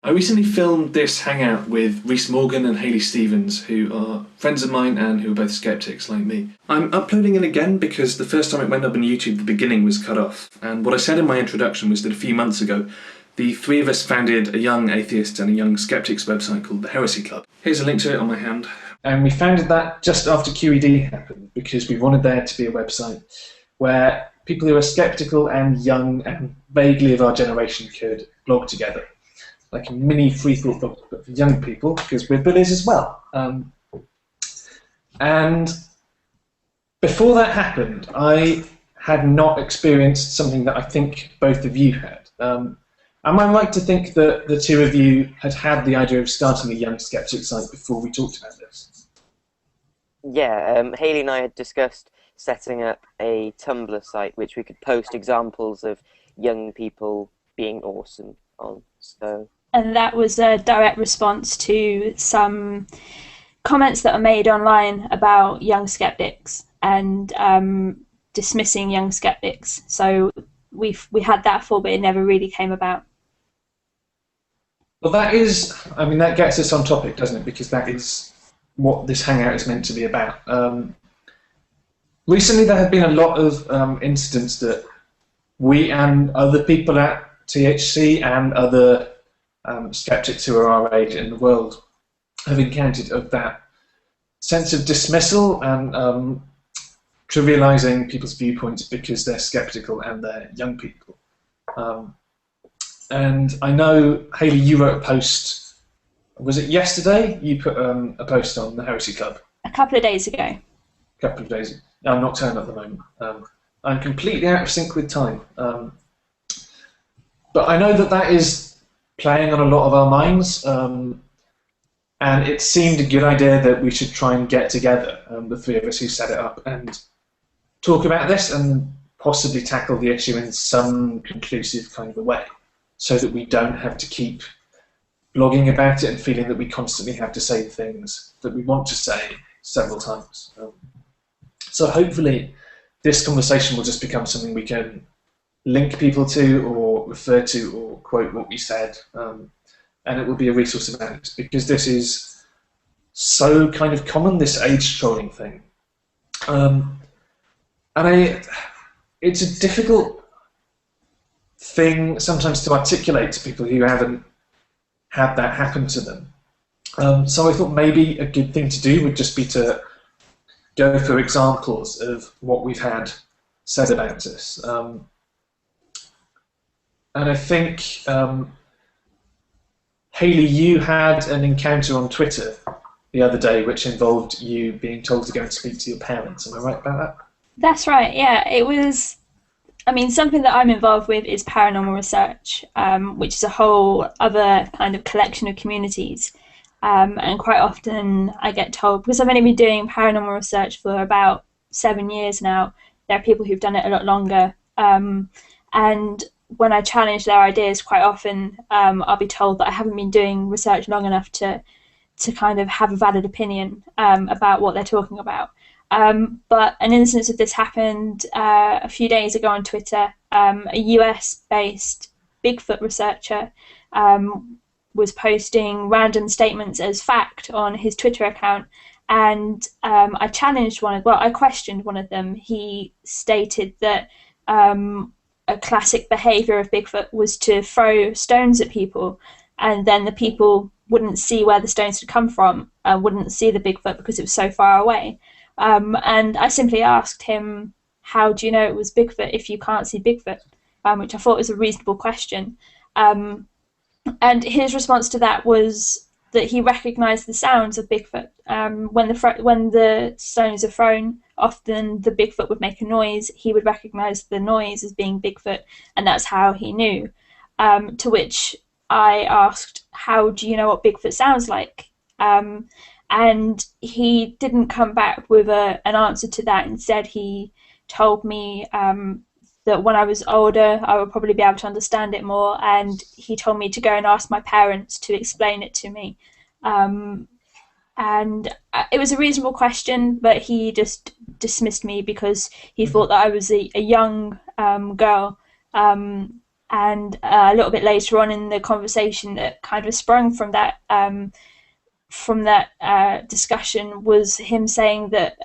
I recently filmed this hangout with Rhys Morgan and Hayley Stevens, who are friends of mine and who are both skeptics like me. I'm uploading it again because the first time it went up on YouTube, the beginning was cut off. And what I said in my introduction was that a few months ago, the three of us founded a young atheist and a young skeptics website called the Heresy Club. Here's a link to it on my hand. And we founded that just after QED happened because we wanted there to be a website where people who are skeptical and young and vaguely of our generation could blog together. Like a mini free thought book, but for young people, because we're bullies as well. And before that happened, I had not experienced something that I think both of you had. Am I right to think that the two of you had the idea of starting a young skeptic site before we talked about this? Yeah, Hayley and I had discussed setting up a Tumblr site which we could post examples of young people being awesome on. And that was a direct response to some comments that are made online about young skeptics and dismissing young skeptics. So we had that for, but it never really came about. Well, that gets us on topic, doesn't it? Because that is what this hangout is meant to be about. Recently, there have been a lot of incidents that we and other people at THC and other skeptics who are our age in the world have encountered of that sense of dismissal and trivializing people's viewpoints because they're skeptical and they're young people. And I know, Hayley, you wrote a post, was it yesterday? You put a post on the Heresy Club. A couple of days ago. A couple of days. I'm nocturnal at the moment. I'm completely out of sync with time. But I know that is playing on a lot of our minds, and it seemed a good idea that we should try and get together, the three of us who set it up, and talk about this and possibly tackle the issue in some conclusive kind of a way, so that we don't have to keep blogging about it and feeling that we constantly have to say the things that we want to say several times. So hopefully this conversation will just become something we can link people to or refer to or quote what we said, and it will be a resource of ours because this is so kind of common, this age trolling thing. It's a difficult thing sometimes to articulate to people who haven't had that happen to them. So I thought maybe a good thing to do would just be to go through examples of what we've had said about us. And I think, Hayley, you had an encounter on Twitter the other day which involved you being told to go and speak to your parents. Am I right about that? That's right, yeah. It was, something that I'm involved with is paranormal research, which is a whole other kind of collection of communities. And quite often I get told, because I've only been doing paranormal research for about 7 years now, there are people who've done it a lot longer. And when I challenge their ideas, quite often I'll be told that I haven't been doing research long enough to kind of have a valid opinion about what they're talking about. But an instance of this happened a few days ago on Twitter. A US-based Bigfoot researcher was posting random statements as fact on his Twitter account, and I questioned one of them. He stated that a classic behaviour of Bigfoot was to throw stones at people, and then the people wouldn't see where the stones had come from, wouldn't see the Bigfoot because it was so far away. And I simply asked him, how do you know it was Bigfoot if you can't see Bigfoot? Which I thought was a reasonable question. And his response to that was that he recognised the sounds of Bigfoot. When the stones are thrown, often the Bigfoot would make a noise. He would recognise the noise as being Bigfoot, and that's how he knew. To which I asked, how do you know what Bigfoot sounds like? And he didn't come back with an answer to that. Instead, he told me that when I was older, I would probably be able to understand it more, and he told me to go and ask my parents to explain it to me. And it was a reasonable question, but he just dismissed me because he thought that I was a young girl And a little bit later on in the conversation, that kind of sprung from that discussion was him saying that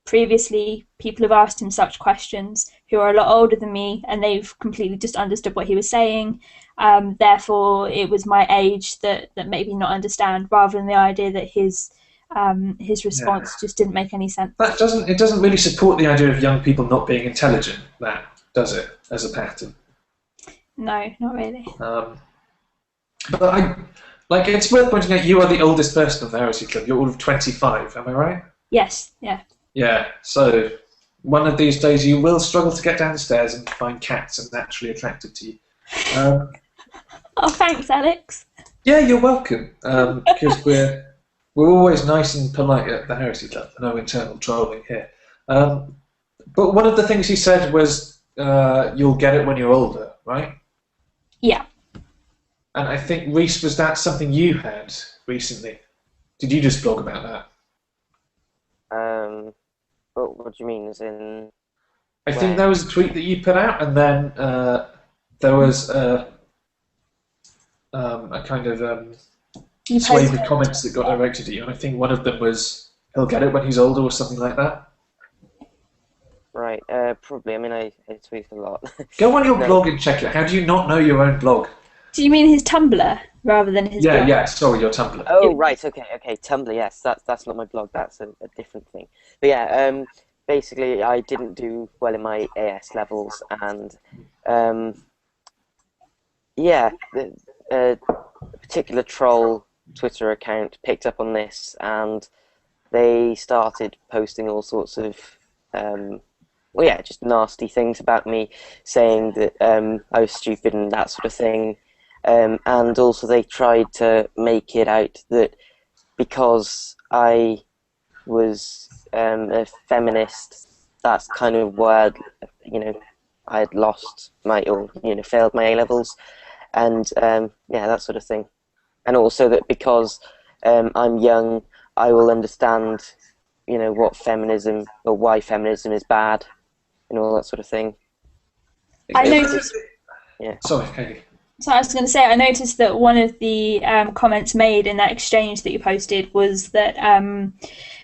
previously people have asked him such questions who are a lot older than me, and they've completely just understood what he was saying. Therefore, it was my age that maybe not understand, rather than the idea that his response just didn't make any sense. It doesn't really support the idea of young people not being intelligent, that does it, as a pattern? No, not really. But it's worth pointing out you are the oldest person on the Heresy Club. You're all of 25, am I right? Yes, yeah. Yeah, so one of these days you will struggle to get down the stairs and find cats and naturally attracted to you. Oh, thanks, Alex. Yeah, you're welcome. Because we're always nice and polite at the Heresy Club. No internal trolling here. But one of the things he said was you'll get it when you're older, right? Yeah. And I think, Reese, was that something you had recently? Did you just blog about that? What do you mean, as in... I think there was a tweet that you put out, and then there was a kind of swathe of comments that got directed at you, and I think one of them was, he'll get it when he's older, or something like that. Right, probably. I mean, I tweet a lot. Go on your blog and check it. How do you not know your own blog? Do you mean his Tumblr rather than his blog? Yeah, sorry, your Tumblr. Oh, right, okay, Tumblr, yes, that's not my blog, that's a different thing. But yeah, basically I didn't do well in my AS levels, and a particular troll Twitter account picked up on this, and they started posting all sorts of just nasty things about me, saying that I was stupid and that sort of thing. And also they tried to make it out that because I was a feminist, that's kind of where I had lost failed my A-levels, and that sort of thing. And also that because I'm young, I will understand what feminism, or why feminism is bad, and all that sort of thing. I noticed. Yeah. Sorry, Katie. So I was going to say, I noticed that one of the comments made in that exchange that you posted was that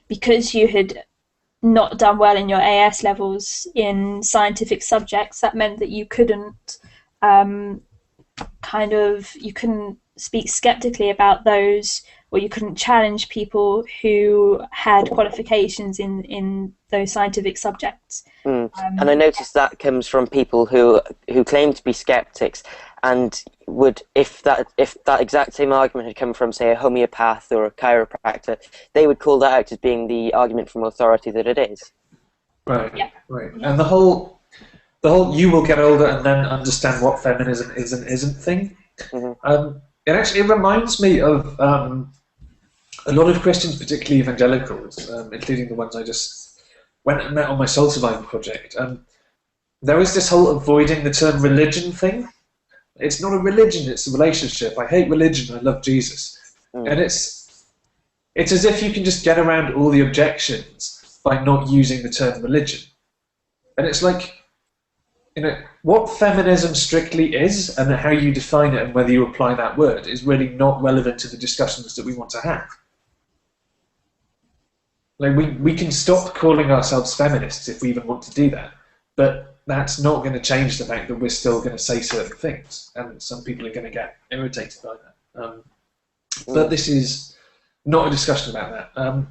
because you had not done well in your AS levels in scientific subjects, that meant that you couldn't you couldn't speak skeptically about those, or you couldn't challenge people who had qualifications in those scientific subjects. And I noticed that comes from people who claim to be skeptics, and would, if that exact same argument had come from, say, a homeopath or a chiropractor, they would call that out as being the argument from authority that it is. Right, yeah. Right. And the whole you will get older and then understand what feminism is and isn't thing. Mm-hmm. It reminds me of a lot of Christians, particularly evangelicals, including the ones I just went and met on my soul survival project. There is this whole avoiding the term religion thing. It's not a religion, it's a relationship. I hate religion, I love Jesus. And it's as if you can just get around all the objections by not using the term religion. And it's like, what feminism strictly is and how you define it and whether you apply that word is really not relevant to the discussions that we want to have. Like, we can stop calling ourselves feminists if we even want to do that, but that's not going to change the fact that we're still going to say certain things, and some people are going to get irritated by that. But this is not a discussion about that.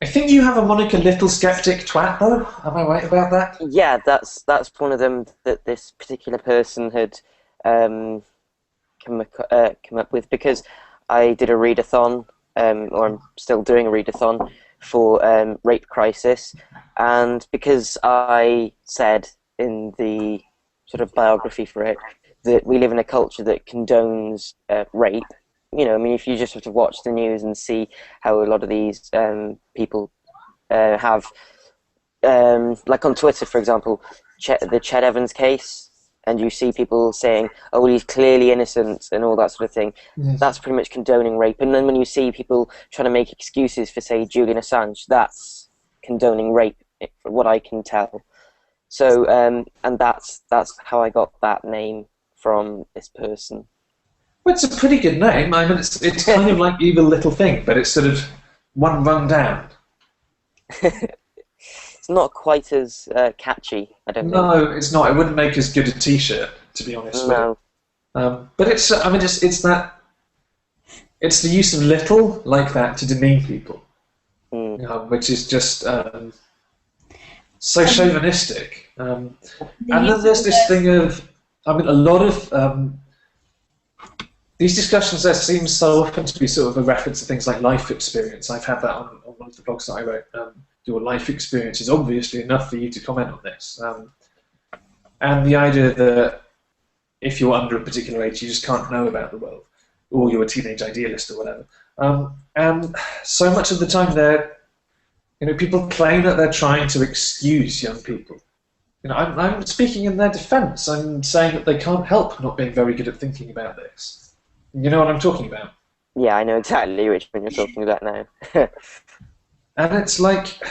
I think you have a moniker, Little Skeptic Twat, though. Am I right about that? Yeah, that's one of them that this particular person had come up with, because I did a readathon, or I'm still doing a readathon for Rape Crisis, and because I said in the sort of biography for it that we live in a culture that condones rape. I mean, if you just sort of watch the news and see how a lot of these people have, like on Twitter, for example, the Ched Evans case, and you see people saying, oh, well, he's clearly innocent and all that sort of thing, that's pretty much condoning rape. And then when you see people trying to make excuses for, say, Julian Assange, that's condoning rape, from what I can tell. So, and that's how I got that name from this person. Well, it's a pretty good name. I mean, it's kind of like Evil Little Thing, but it's sort of one rung down. It's not quite as catchy, I don't think. No, it's not. It wouldn't make as good a T-shirt, to be honest with No. it. But it's, I mean, it's that, it's the use of little like that to demean people, which is just so chauvinistic. And then there's this thing of, I mean, a lot of these discussions there seem so often to be sort of a reference to things like life experience. I've had that on one of the blogs that I wrote. Your life experience is obviously enough for you to comment on this. And the idea that if you're under a particular age, you just can't know about the world, or you're a teenage idealist or whatever. And so much of the time, people claim that they're trying to excuse young people. I'm speaking in their defence. I'm saying that they can't help not being very good at thinking about this. You know what I'm talking about? Yeah, I know exactly which one you're talking about now. And it's like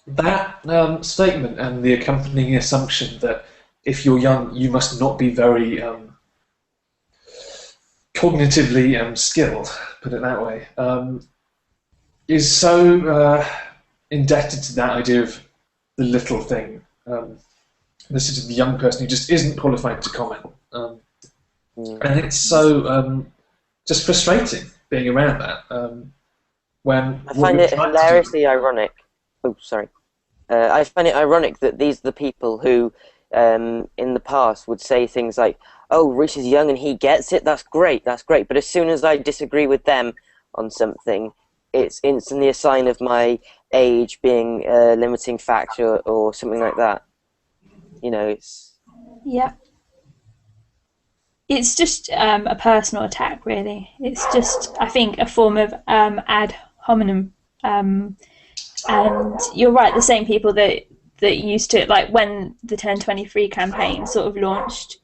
that statement and the accompanying assumption that if you're young, you must not be very cognitively skilled, put it that way, is so indebted to that idea of the little thing. The sort of young person who just isn't qualified to comment. And it's so just frustrating being around that. When I find it hilariously ironic. Oh, sorry. I find it ironic that these are the people who, in the past, would say things like, "Oh, Reese is young and he gets it. That's great. That's great." But as soon as I disagree with them on something, it's instantly a sign of my age being a limiting factor or something like that. It's... Yeah. It's just a personal attack, really. It's just, I think, a form of ad hominem. And you're right, the same people that used to, like when the 1023 campaign sort of launched,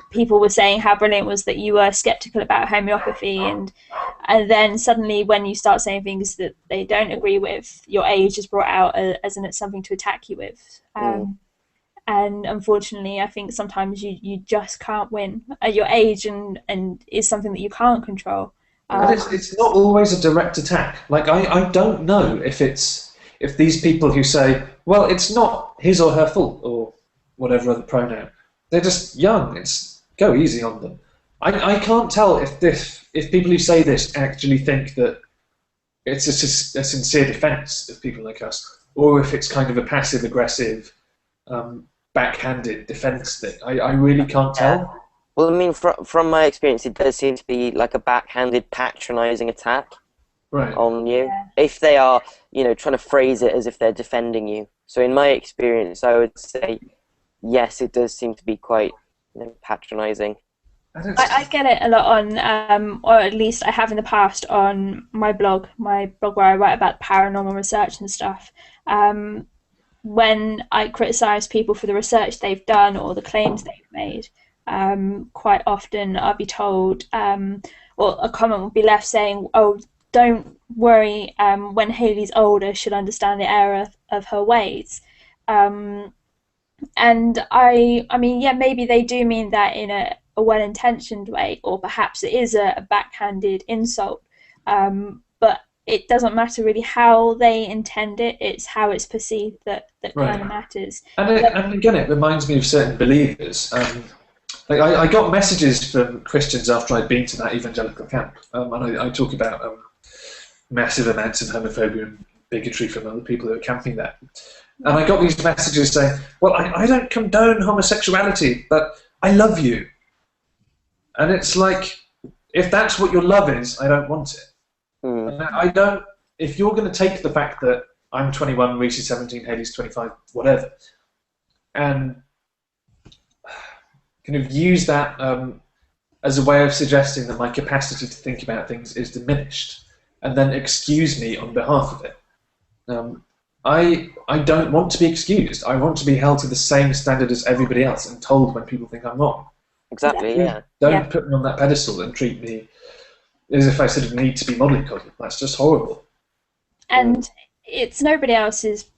people were saying how brilliant it was that you were skeptical about homeopathy, and then suddenly when you start saying things that they don't agree with, your age is brought out as something to attack you with. And unfortunately, I think sometimes you just can't win. Your age and is something that you can't control. It's not always a direct attack. Like I don't know if these people who say, well, it's not his or her fault or whatever other pronoun, they're just young. It's go easy on them. I can't tell if people who say this actually think that it's a sincere defence of people like us, or if it's kind of a passive aggressive. Backhanded defence thing. I really can't tell. Well, I mean, from my experience, it does seem to be like a backhanded, patronising attack on you. Yeah. If they are, trying to phrase it as if they're defending you. So in my experience, I would say, yes, it does seem to be quite patronising. I get it a lot on, or at least I have in the past on my blog where I write about paranormal research and stuff. When I criticise people for the research they've done or the claims they've made, quite often I'll be told, or a comment will be left saying, "Oh, don't worry, when Hayley's older, she'll understand the error of her ways." And I mean, yeah, maybe they do mean that in a well-intentioned way, or perhaps it is a backhanded insult, but it doesn't matter really how they intend it, it's how it's perceived that kind of matters. And again, it reminds me of certain believers. Like I got messages from Christians after I'd been to that evangelical camp, and I talk about massive amounts of homophobia and bigotry from other people who are camping there. And I got these messages saying, well, I don't condone homosexuality, but I love you. And it's like, if that's what your love is, I don't want it. I don't. If you're going to take the fact that I'm 21, Reese is 17, Hayley's 25, whatever, and kind of use that as a way of suggesting that my capacity to think about things is diminished, and then excuse me on behalf of it. I don't want to be excused. I want to be held to the same standard as everybody else and told when people think I'm wrong. Exactly. Yeah. Don't put me on that pedestal and treat me as if I sort of need to be mollycoddled. That's just horrible. And it's nobody else's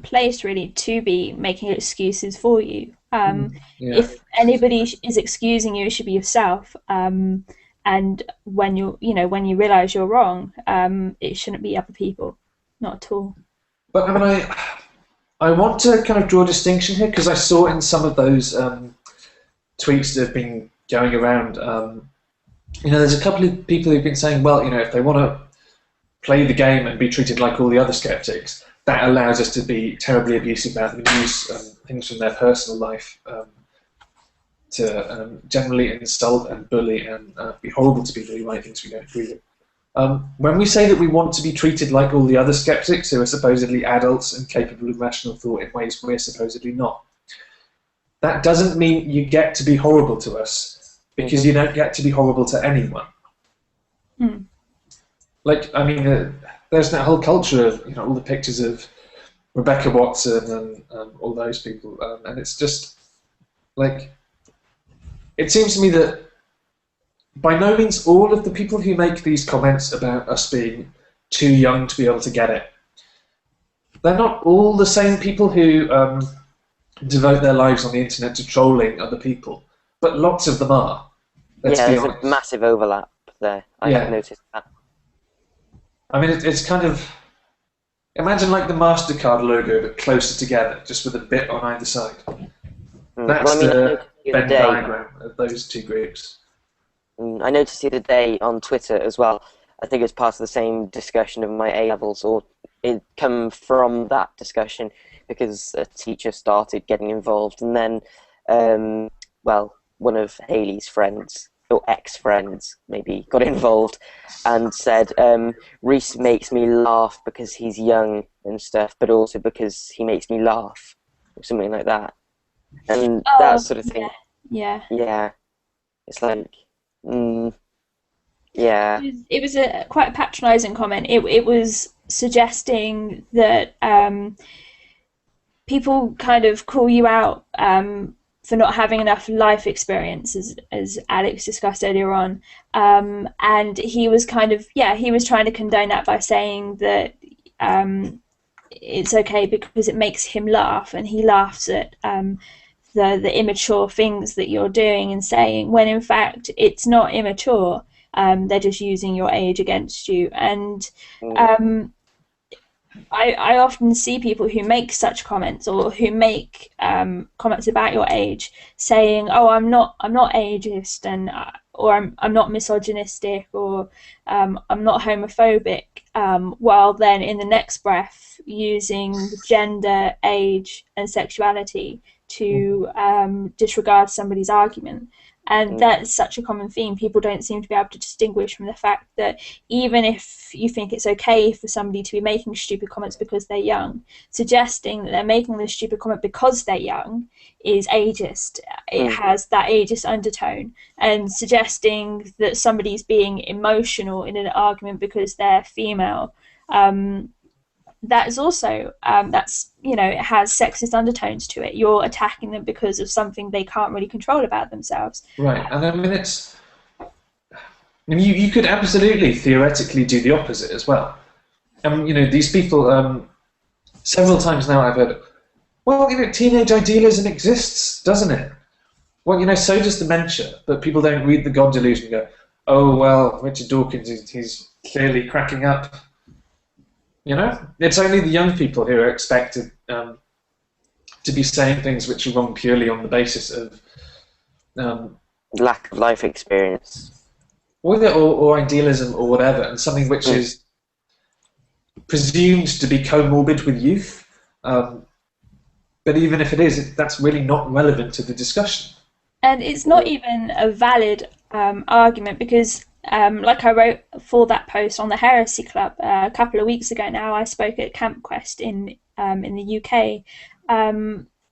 place really to be making excuses for you. Yeah. If anybody is excusing you, it should be yourself. And when when you realise you're wrong, it shouldn't be other people, not at all. But I mean, I want to kind of draw a distinction here because I saw in some of those tweets that have been going around, there's a couple of people who've been saying, well, if they want to play the game and be treated like all the other skeptics, that allows us to be terribly abusive about them and use things from their personal life to generally insult and bully and be horrible to people who write things we don't agree with. When we say that we want to be treated like all the other skeptics who are supposedly adults and capable of rational thought in ways we're supposedly not, that doesn't mean you get to be horrible to us, because you don't get to be horrible to anyone. Like, I mean, there's that whole culture of all the pictures of Rebecca Watson and all those people, and it's just like, it seems to me that by no means all of the people who make these comments about us being too young to be able to get it, they're not all the same people who devote their lives on the internet to trolling other people, but lots of them are. Let's be there's honest. a massive overlap there. I've noticed that. I mean, it's kind of, imagine like the MasterCard logo, but closer together, just with a bit on either side. That's the Venn diagram of those two groups. I noticed the other day on Twitter as well, I think it was part of the same discussion of my A-levels, or it come from that discussion because a teacher started getting involved, and then, one of Hayley's friends, or ex-friends maybe, got involved and said, Reese makes me laugh because he's young and stuff, but also because he makes me laugh, or something like that. And that sort of thing. Yeah. It's like, yeah. It was quite a patronising comment. It was suggesting that people kind of call you out for not having enough life experience, as Alex discussed earlier on, and he was kind of he was trying to condone that by saying that it's okay because it makes him laugh, and he laughs at the immature things that you're doing and saying, when in fact it's not immature. They're just using your age against you. And I often see people who make such comments, or who make comments about your age, saying, "Oh, I'm not ageist," and or I'm not misogynistic, or I'm not homophobic, while then in the next breath using gender, age, and sexuality to disregard somebody's argument. And that's such a common theme. People don't seem to be able to distinguish from the fact that even if you think it's okay for somebody to be making stupid comments because they're young, suggesting that they're making this stupid comment because they're young is ageist. It has that ageist undertone. And suggesting that somebody's being emotional in an argument because they're female, that is also it has sexist undertones to it. You're attacking them because of something they can't really control about themselves. Right, and I mean, you could absolutely theoretically do the opposite as well. These people, several times now I've heard, well, teenage idealism exists, doesn't it? Well, so does dementia, but people don't read the God Delusion and go, oh, well, Richard Dawkins, he's clearly cracking up. It's only the young people who are expected to be saying things which are wrong purely on the basis of lack of life experience, or idealism or whatever, and something which is presumed to be comorbid with youth. But even if it is, that's really not relevant to the discussion. And it's not even a valid argument, because like I wrote for that post on the Heresy Club a couple of weeks ago now, I spoke at Camp Quest in the UK,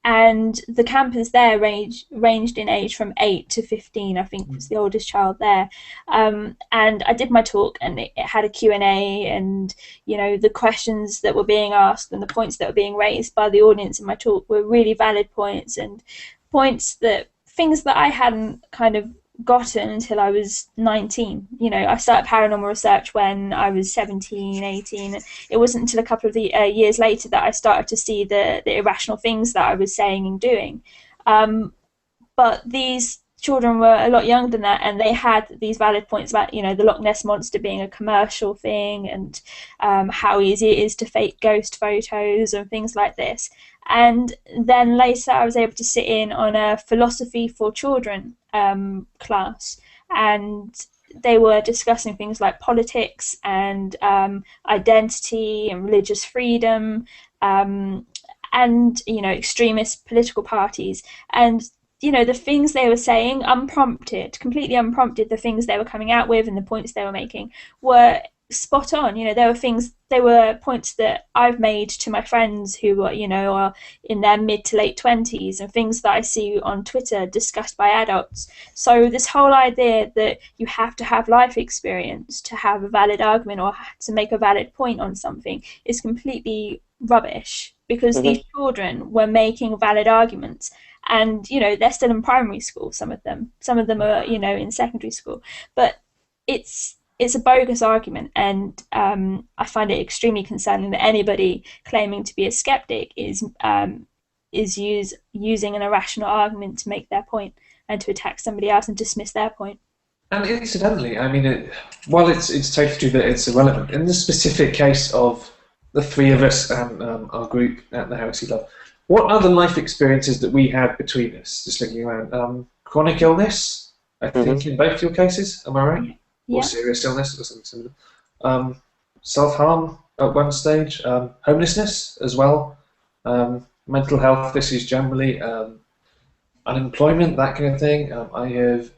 and the campers there ranged in age from 8 to 15, I think was the oldest child there, and I did my talk, and it had a Q&A, and the questions that were being asked and the points that were being raised by the audience in my talk were really valid points, and things that I hadn't kind of gotten until I was 19. You know, I started paranormal research when I was 17, 18. It wasn't until a couple of years later that I started to see the irrational things that I was saying and doing. But these children were a lot younger than that, and they had these valid points about, you know, the Loch Ness monster being a commercial thing, and how easy it is to fake ghost photos and things like this. And then later I was able to sit in on a philosophy for children class, and they were discussing things like politics and identity and religious freedom, and, you know, extremist political parties. And, you know, the things they were saying, unprompted, completely unprompted, the things they were coming out with and the points they were making were spot on. You know, there were points that I've made to my friends who are, you know, are in their mid to late 20s, and things that I see on Twitter discussed by adults. So this whole idea that you have to have life experience to have a valid argument or to make a valid point on something is completely rubbish, because these children were making valid arguments. And, you know, they're still in primary school, some of them are, you know, in secondary school, but it's a bogus argument. And I find it extremely concerning that anybody claiming to be a skeptic is using an irrational argument to make their point and to attack somebody else and dismiss their point. And incidentally, I mean, while it's totally true that it's irrelevant, in the specific case of the three of us and our group at the Heresy Club, what other life experiences that we had between us, just looking around? Chronic illness, I think, in both your cases, am I right? Yeah. Or serious illness, or something similar. Self-harm at one stage, homelessness as well, mental health issues generally, unemployment, that kind of thing. I have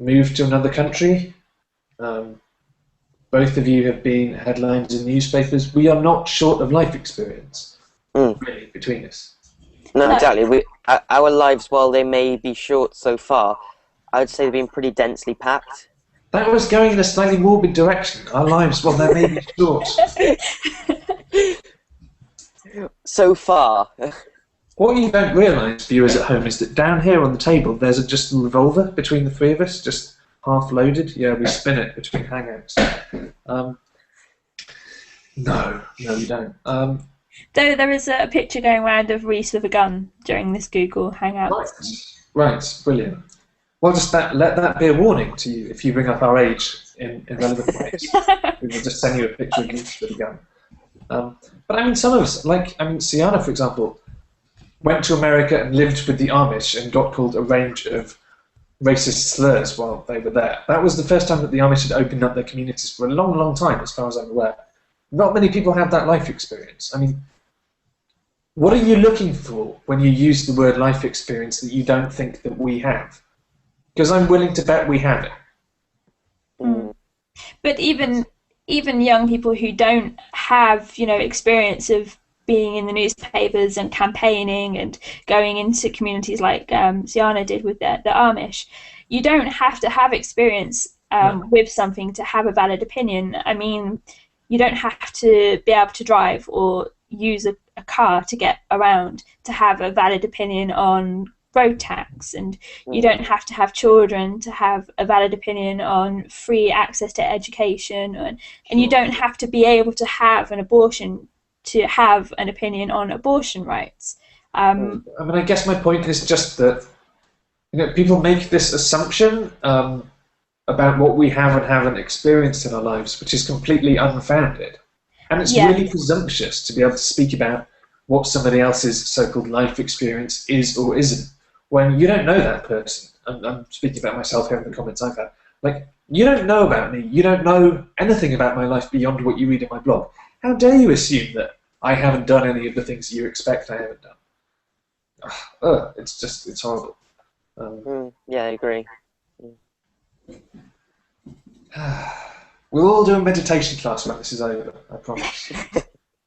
moved to another country. Both of you have been headlines in newspapers. We are not short of life experience, really, between us. No, exactly. Our lives, while they may be short so far, I'd say they've been pretty densely packed. That was going in a slightly morbid direction. Our lives, well, they may be short. So far. What you don't realise, viewers at home, is that down here on the table there's a just a revolver between the three of us, just half loaded. Yeah, we spin it between hangouts. No, we don't. Though there is a picture going around of Reese with a gun during this Google Hangout. Right, brilliant. Well, just let that be a warning to you if you bring up our age in relevant ways. We will just send you a picture of Reese with a gun. But I mean, some of us, Sienna, for example, went to America and lived with the Amish and got called a range of racist slurs while they were there. That was the first time that the Amish had opened up their communities for a long, long time, as far as I'm aware. Not many people have that life experience. I mean, what are you looking for when you use the word life experience that you don't think that we have? Because I'm willing to bet we have it. But even young people who don't have, you know, experience of being in the newspapers and campaigning and going into communities like Sienna did with the Amish, you don't have to have experience with something to have a valid opinion. I mean, you don't have to be able to drive or use a car to get around to have a valid opinion on road tax, and you don't have to have children to have a valid opinion on free access to education, and you don't have to be able to have an abortion to have an opinion on abortion rights. I mean, I guess my point is just that, you know, people make this assumption about what we have and haven't experienced in our lives, which is completely unfounded. And it's really presumptuous to be able to speak about what somebody else's so-called life experience is or isn't, when you don't know that person. I'm speaking about myself here in the comments I've had. Like, you don't know about me. You don't know anything about my life beyond what you read in my blog. How dare you assume that I haven't done any of the things you expect I haven't done? It's horrible. Yeah, I agree. We'll all do a meditation class when this is over, I promise.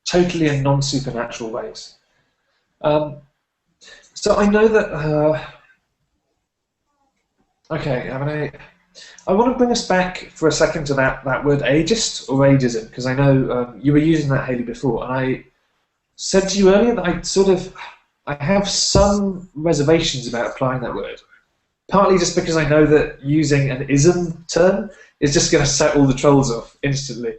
Totally in non-supernatural ways. So I know that... okay, I want to bring us back for a second to that word ageist or ageism, because I know you were using that, Hayley, before, and I said to you earlier that I have some reservations about applying that word. partly just because I know that using an ism term is just going to set all the trolls off instantly.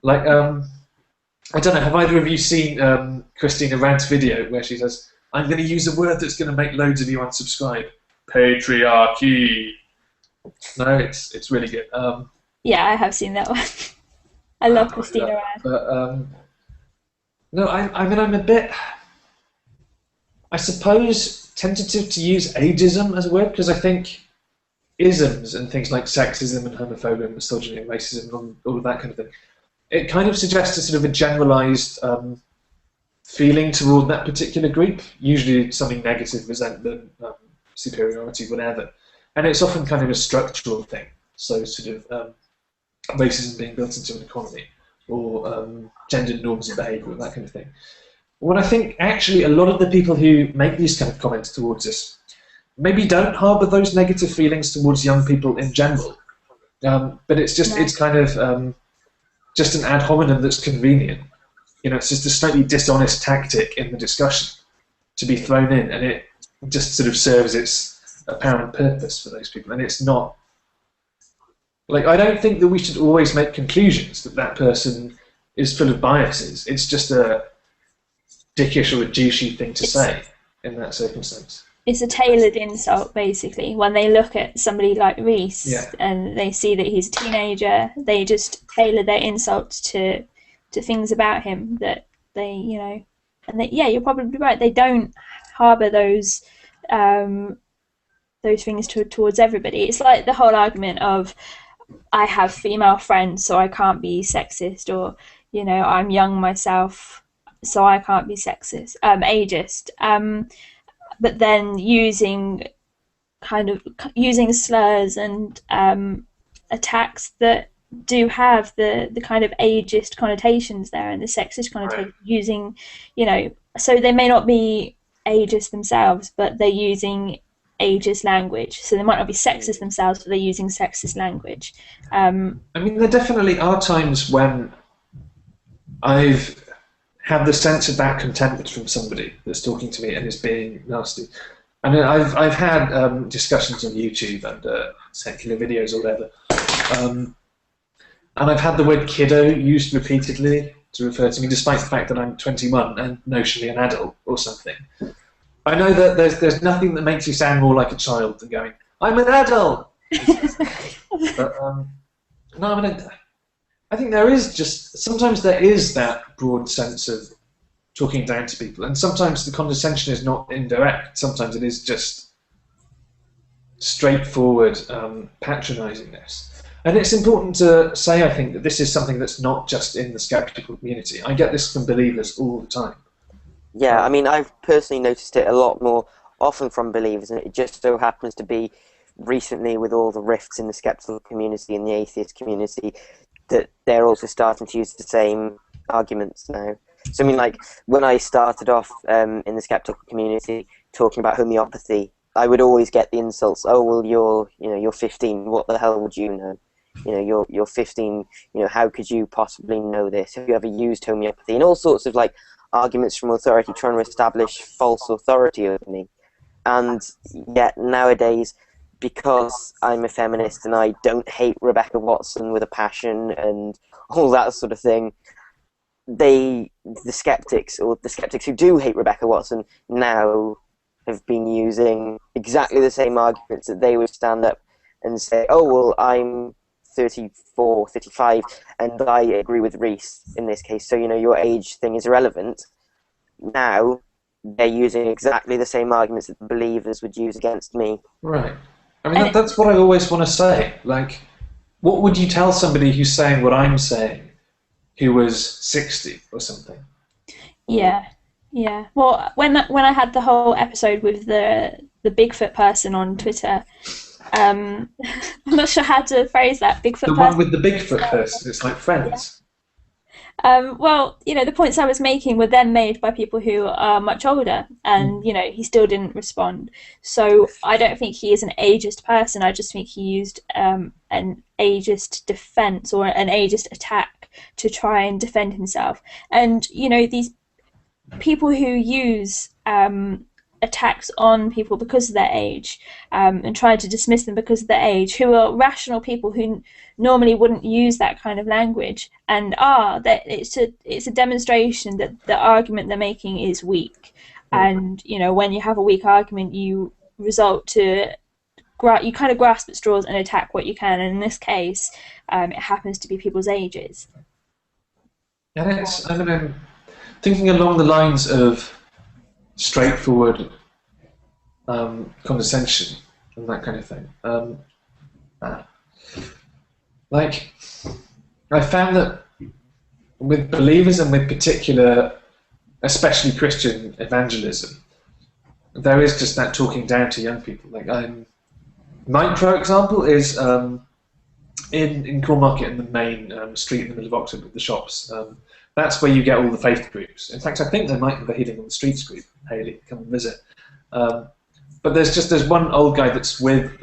Like, I don't know, have either of you seen Christina Rand's video where she says, I'm going to use a word that's going to make loads of you unsubscribe? Patriarchy. No, it's really good. Yeah, I have seen that one. I love Christina Rand. But, no, I mean, I'm a bit, I suppose, tentative to use ageism as a word, because I think isms and things like sexism and homophobia and misogyny and racism and all of that kind of thing, it kind of suggests a sort of a generalised feeling toward that particular group, usually something negative, resentment, superiority, whatever. And it's often kind of a structural thing, so sort of racism being built into an economy, or gender norms of behaviour, that kind of thing. When I think actually a lot of the people who make these kind of comments towards us maybe don't harbour those negative feelings towards young people in general, but it's just it's kind of just an ad hominem that's convenient. You know, it's just a slightly dishonest tactic in the discussion to be thrown in, and it just sort of serves its apparent purpose for those people. And it's not like, I don't think that we should always make conclusions that that person is full of biases. It's just a dickish or a douchey thing to say in that circumstance. It's a tailored insult, basically. When they look at somebody like Reese and they see that he's a teenager, they just tailor their insults to things about him that they, you know, and they, yeah, you're probably right. They don't harbour those things towards everybody. It's like the whole argument of, I have female friends, so I can't be sexist, or, you know, I'm young myself, so I can't be sexist, ageist. But then using slurs and attacks that do have the kind of ageist connotations there and the sexist connotation, using, you know, so they may not be ageist themselves, but they're using ageist language. So they might not be sexist themselves, but they're using sexist language. I mean, there definitely are times when I've had the sense of that contentment from somebody that's talking to me and is being nasty. I mean, I've had discussions on YouTube and secular videos or whatever, and I've had the word kiddo used repeatedly to refer to me, despite the fact that I'm 21 and notionally an adult or something. I know that there's nothing that makes you sound more like a child than going, I'm an adult! But, no, I mean, I think there is sometimes there is that broad sense of talking down to people, and sometimes the condescension is not indirect, sometimes it is just straightforward patronising-ness. And it's important to say, I think, that this is something that's not just in the skeptical community. I get this from believers all the time. Yeah, I mean, I've personally noticed it a lot more often from believers, and it just so happens to be recently with all the rifts in the skeptical community and the atheist community that they're also starting to use the same arguments now. So, I mean, like, when I started off in the skeptical community talking about homeopathy, I would always get the insults, oh, well, you're 15, what the hell would you know? You know, you're 15, you know, how could you possibly know this? Have you ever used homeopathy? And all sorts of, like, arguments from authority trying to establish false authority over me. And yet nowadays, because I'm a feminist and I don't hate Rebecca Watson with a passion and all that sort of thing, the skeptics who do hate Rebecca Watson now have been using exactly the same arguments that they would stand up and say, oh, well, I'm 34, 35, and I agree with Reese in this case, so, you know, your age thing is irrelevant. Now, they're using exactly the same arguments that the believers would use against me. Right. I mean, that's what I always want to say. Like, what would you tell somebody who's saying what I'm saying, who was 60 or something? Yeah. Well, when I had the whole episode with the Bigfoot person on Twitter, I'm not sure how to phrase that. Bigfoot person. The one with the Bigfoot person. It's like Friends. Well, you know, the points I was making were then made by people who are much older, and, you know, he still didn't respond. So I don't think he is an ageist person. I just think he used an ageist defense or an ageist attack to try and defend himself. And, you know, these people who use attacks on people because of their age, and trying to dismiss them because of their age, who are rational people who normally wouldn't use that kind of language, and that it's a demonstration that the argument they're making is weak. And when you have a weak argument, you result to you kind of grasp at straws and attack what you can, and in this case, it happens to be people's ages. And I'm thinking along the lines of straightforward condescension and that kind of thing. Like, I found that with believers and with particular, especially Christian evangelism, there is just that talking down to young people. Like, Mike, for example, is in Cornmarket, in the main street in the middle of Oxford with the shops. That's where you get all the faith groups. In fact, I think there might be a Healing on the Streets group. Haley, come and visit. But there's one old guy that's with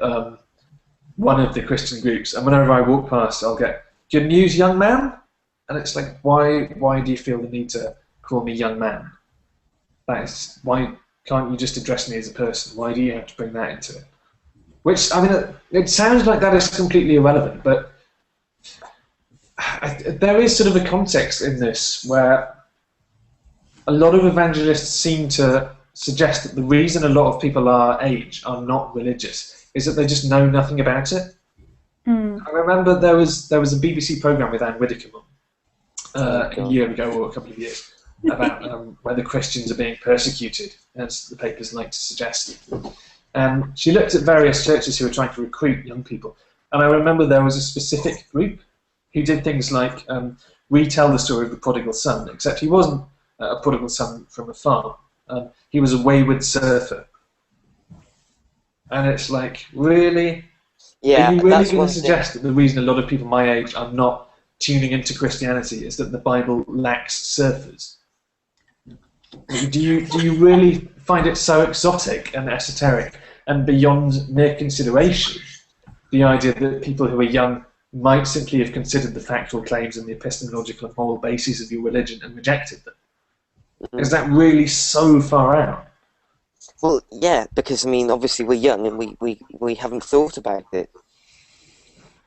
one of the Christian groups, and whenever I walk past, I'll get, "Good news, young man?" And it's like, why do you feel the need to call me young man? Why can't you just address me as a person? Why do you have to bring that into it? Which, I mean, it sounds like that is completely irrelevant, but there is sort of a context in this where a lot of evangelists seem to suggest that the reason a lot of people our age are not religious is that they just know nothing about it. I remember there was a BBC programme with Anne Widdecombe a year ago, or a couple of years, about whether Christians are being persecuted, as the papers like to suggest. And she looked at various churches who were trying to recruit young people. And I remember there was a specific group who did things like retell the story of the prodigal son, except he wasn't a prodigal son from a farm. He was a wayward surfer. And it's like, really? Yeah, are you really going one to suggest that the reason a lot of people my age are not tuning into Christianity is that the Bible lacks surfers? Do you really find it so exotic and esoteric and beyond mere consideration, the idea that people who are young might simply have considered the factual claims and the epistemological and moral bases of your religion and rejected them? Is that really so far out? Well, yeah, because I mean, obviously we're young and we haven't thought about it.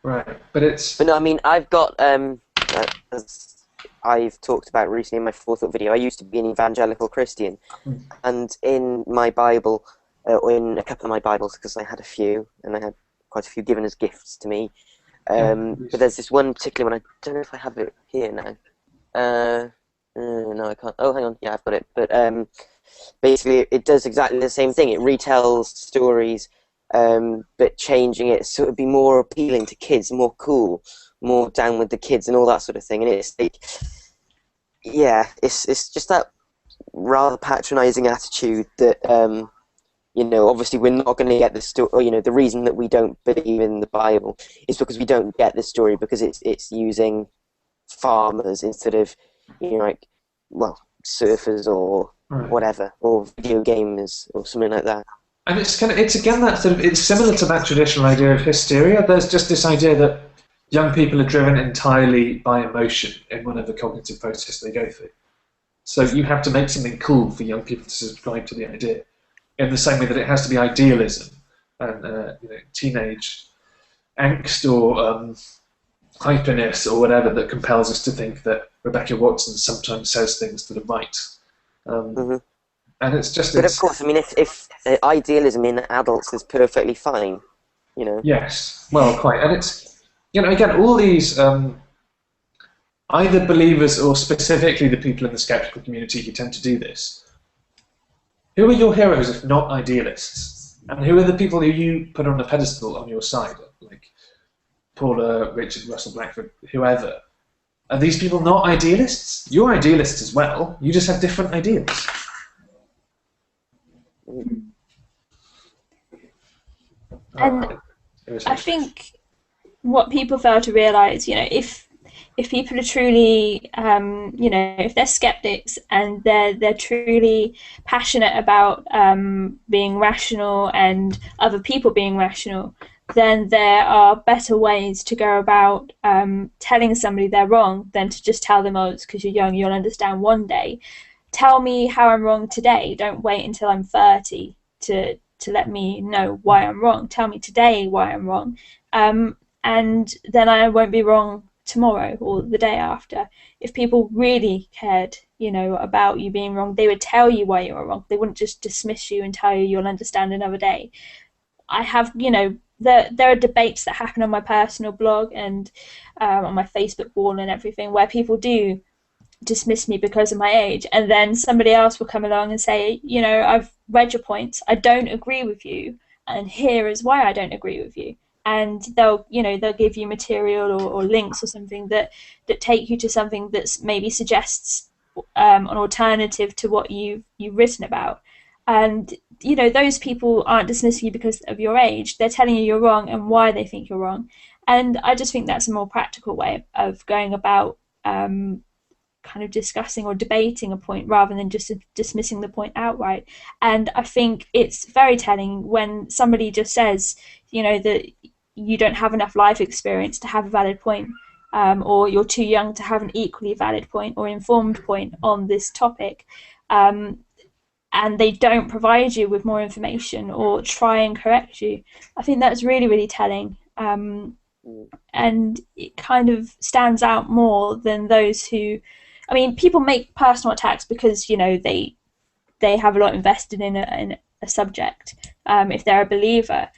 Right, but it's. But no, I mean, I've got as I've talked about recently in my forethought video. I used to be an evangelical Christian, and in my Bible, or in a couple of my Bibles, because I had a few, and I had quite a few given as gifts to me. But there's this one particular one. I don't know if I have it here now. No, I can't. Oh, hang on. Yeah, I've got it. But basically, it does exactly the same thing. It retells stories, but changing it so it would be more appealing to kids, more cool, more down with the kids, and all that sort of thing. And it's like, yeah, it's just that rather patronising attitude that obviously we're not going to get the story. The reason that we don't believe in the Bible is because we don't get the story because it's using farmers instead of surfers or whatever, or video gamers or something like that. And it's again that sort of, it's similar to that traditional idea of hysteria. There's just this idea that young people are driven entirely by emotion in whatever cognitive process they go through. So you have to make something cool for young people to subscribe to the idea, in the same way that it has to be idealism and teenage angst or hyperness or whatever that compels us to think that Rebecca Watson sometimes says things that are right. And it's just. But of course, I mean, if idealism in adults is perfectly fine, Yes, well, quite, and it's again all these either believers or specifically the people in the skeptical community who tend to do this. Who are your heroes if not idealists? And who are the people who you put on a pedestal on your side, like Paula, Richard, Russell Blackford, whoever? Are these people not idealists? You're idealists as well. You just have different ideals. And I think what people fail to realise, if people are truly, if they're skeptics and they're truly passionate about being rational and other people being rational, then there are better ways to go about telling somebody they're wrong than to just tell them, oh, it's because you're young, you'll understand one day. tell me how I'm wrong today. Don't wait until I'm 30 to let me know why I'm wrong. Tell me today why I'm wrong, and then I won't be wrong tomorrow or the day after. If people really cared, about you being wrong, they would tell you why you were wrong. They wouldn't just dismiss you and tell you you'll understand another day. I have, there are debates that happen on my personal blog and on my Facebook wall and everything where people do dismiss me because of my age, and then somebody else will come along and say, I've read your points, I don't agree with you, and here is why I don't agree with you. And they'll give you material or links or something that take you to something that's maybe suggests an alternative to what you've written about. And those people aren't dismissing you because of your age. They're telling you you're wrong and why they think you're wrong. And I just think that's a more practical way of going about kind of discussing or debating a point rather than just dismissing the point outright. And I think it's very telling when somebody just says, that you don't have enough life experience to have a valid point, or you're too young to have an equally valid point or informed point on this topic, and they don't provide you with more information or try and correct you. I think that's really, really telling. And it kind of stands out more than those who, people make personal attacks because, they have a lot invested in a subject, if they're a believer.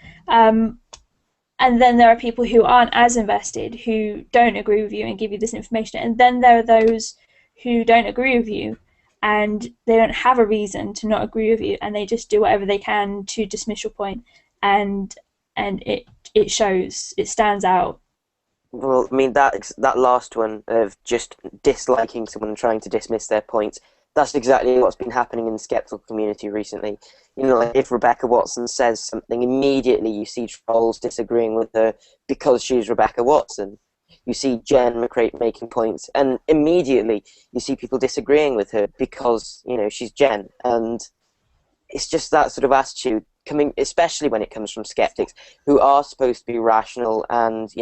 And then there are people who aren't as invested, who don't agree with you and give you this information. And then there are those who don't agree with you and they don't have a reason to not agree with you, and they just do whatever they can to dismiss your point. And it shows, it stands out. Well, that last one of just disliking someone and trying to dismiss their points, that's exactly what's been happening in the skeptical community recently. Like if Rebecca Watson says something, immediately you see trolls disagreeing with her because she's Rebecca Watson. You see Jen McCrate making points, and immediately you see people disagreeing with her because, she's Jen. And it's just that sort of attitude coming, especially when it comes from skeptics who are supposed to be rational and,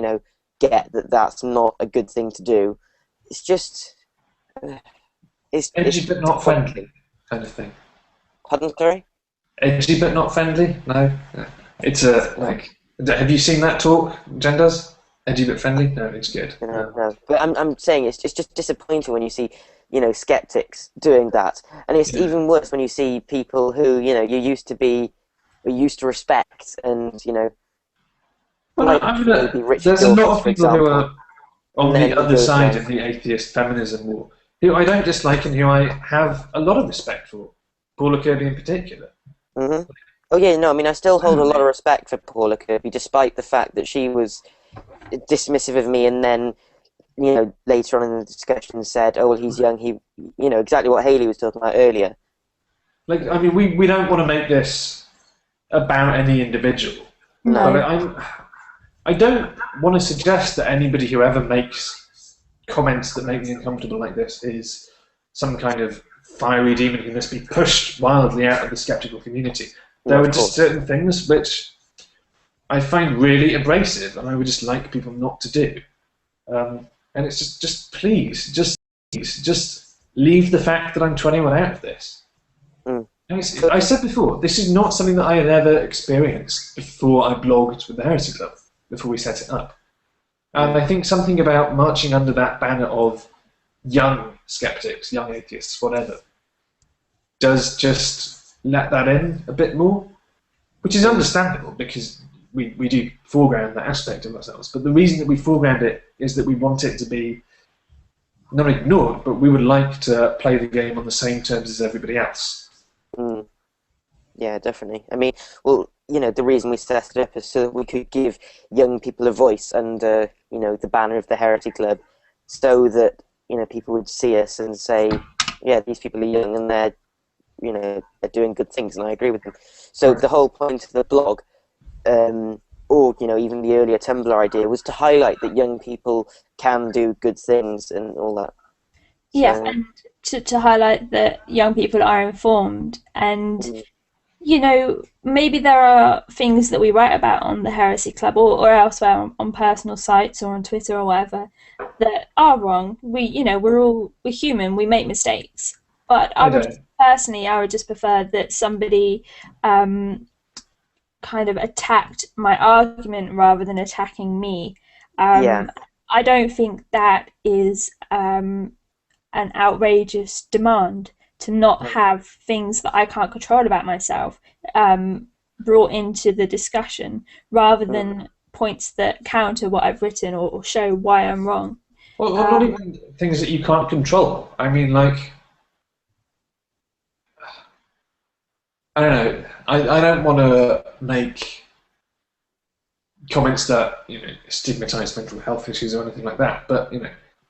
get that that's not a good thing to do. It's just... edgy but not friendly kind of thing. Pardon, sorry? Edgy but not friendly? No. It's have you seen that talk, Jen does? Edgy but friendly? No, it's good. No. But I'm saying it's just disappointing when you see, skeptics doing that. And it's even worse when you see people who, you used to respect and, there's a lot of people who are on the other side of the atheist feminism war who I don't dislike and who I have a lot of respect for. Paula Kirby in particular. Mm-hmm. Oh yeah, no, I still hold a lot of respect for Paula Kirby, despite the fact that she was dismissive of me and then, later on in the discussion said, oh, well, he's young, he, exactly what Hayley was talking about earlier. We don't want to make this about any individual. No. But I don't want to suggest that anybody who ever makes comments that make me uncomfortable like this is some kind of fiery demon who must be pushed wildly out of the skeptical community. There are just certain things which I find really abrasive, and I would just like people not to do. And it's just please leave the fact that I'm 21 out of this. I said before, this is not something that I had ever experienced before I blogged with the Heresy Club, before we set it up. And I think something about marching under that banner of young skeptics, young atheists, whatever, does just let that in a bit more, which is understandable because we do foreground that aspect of ourselves. But the reason that we foreground it is that we want it to be not ignored, but we would like to play the game on the same terms as everybody else. Yeah, definitely. The reason we set it up is so that we could give young people a voice under, the banner of the Heresy Club, so that, people would see us and say, yeah, these people are young and they're doing good things, and I agree with them. So the whole point of the blog, or, even the earlier Tumblr idea, was to highlight that young people can do good things and all that. Yeah, and to highlight that young people are informed, and maybe there are things that we write about on the Heresy Club or elsewhere on personal sites or on Twitter or whatever that are wrong. We're human, we make mistakes, But I don't. personally, I would just prefer that somebody kind of attacked my argument rather than attacking me. Yeah. I don't think that is an outrageous demand to not have things that I can't control about myself brought into the discussion rather than points that counter what I've written or show why I'm wrong. Well, not even things that you can't control. I mean, like, I don't know. I don't want to make comments that stigmatize mental health issues or anything like that. But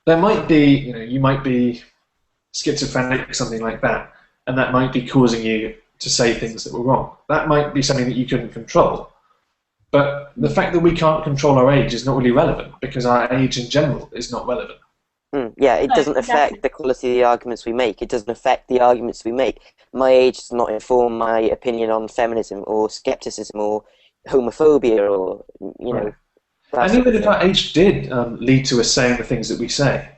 there might be you might be schizophrenic, something like that, and that might be causing you to say things that were wrong. That might be something that you couldn't control. But the fact that we can't control our age is not really relevant because our age in general is not relevant. Yeah, it No, doesn't affect exactly. the quality of the arguments we make. It doesn't affect the arguments we make. My age does not inform my opinion on feminism or skepticism or homophobia or, Right. that And sort even of if thing. our age did lead to us saying the things that we say,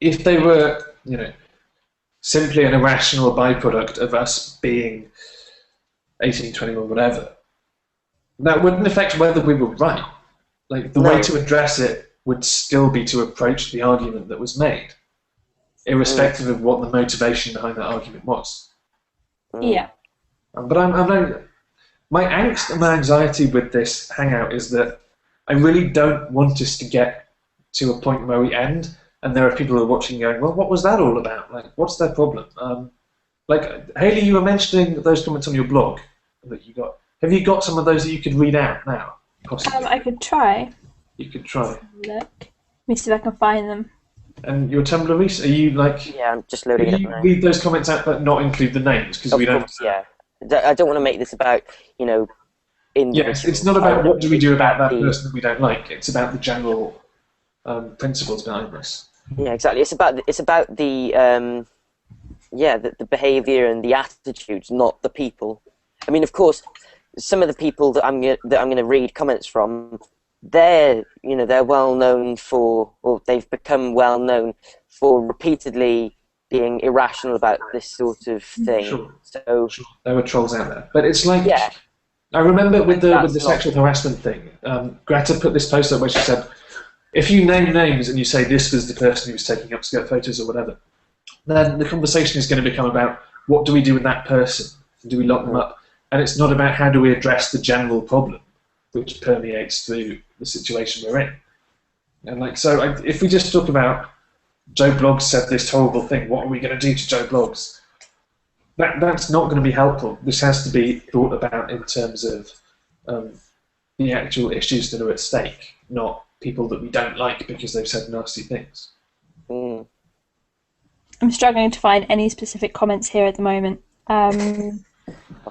if they were, simply an irrational byproduct of us being 18, 21, whatever, that wouldn't affect whether we were right. Like, the way No. to address it would still be to approach the argument that was made, Mm, irrespective of what the motivation behind that argument was. mm, Yeah. But my angst and my anxiety with this hangout is that I really don't want us to get to a point where we end and there are people who are watching going, well, what was that all about? Like, what's their problem? Like, Hayley, you were mentioning those comments on your blog that you got. Have you got some of those that you could read out now? Possibly. I could try. You could try. Look. Let me see if I can find them. And your Tumblr, Reese, are you like, yeah, I'm just can loading it up you now. read those comments out but not include the names? Because we Of don't. course, yeah. I don't want to make this about, Yes, it's individuals. not about what do we It's do about about that the person that we don't like. It's about the general principles behind this. yeah, exactly. It's about the behavior and the attitudes, not the people. I mean, of course, some of the people that I'm gonna read comments from, they're well known for, or they've become well known for repeatedly being irrational about this sort of thing. Sure, So sure, there were trolls out there, but it's like yeah, I remember with the that's not. sexual harassment thing. Greta put this post up where she said, if you name names and you say this was the person who was taking up skirt photos or whatever, then the conversation is going to become about what do we do with that person? Do we lock them up? And it's not about how do we address the general problem, which permeates through the situation we're in. And like, so if we just talk about Joe Bloggs said this horrible thing, what are we going to do to Joe Bloggs? That's not going to be helpful. This has to be thought about in terms of the actual issues that are at stake, not people that we don't like because they've said nasty things. Mm, I'm struggling to find any specific comments here at the moment. well,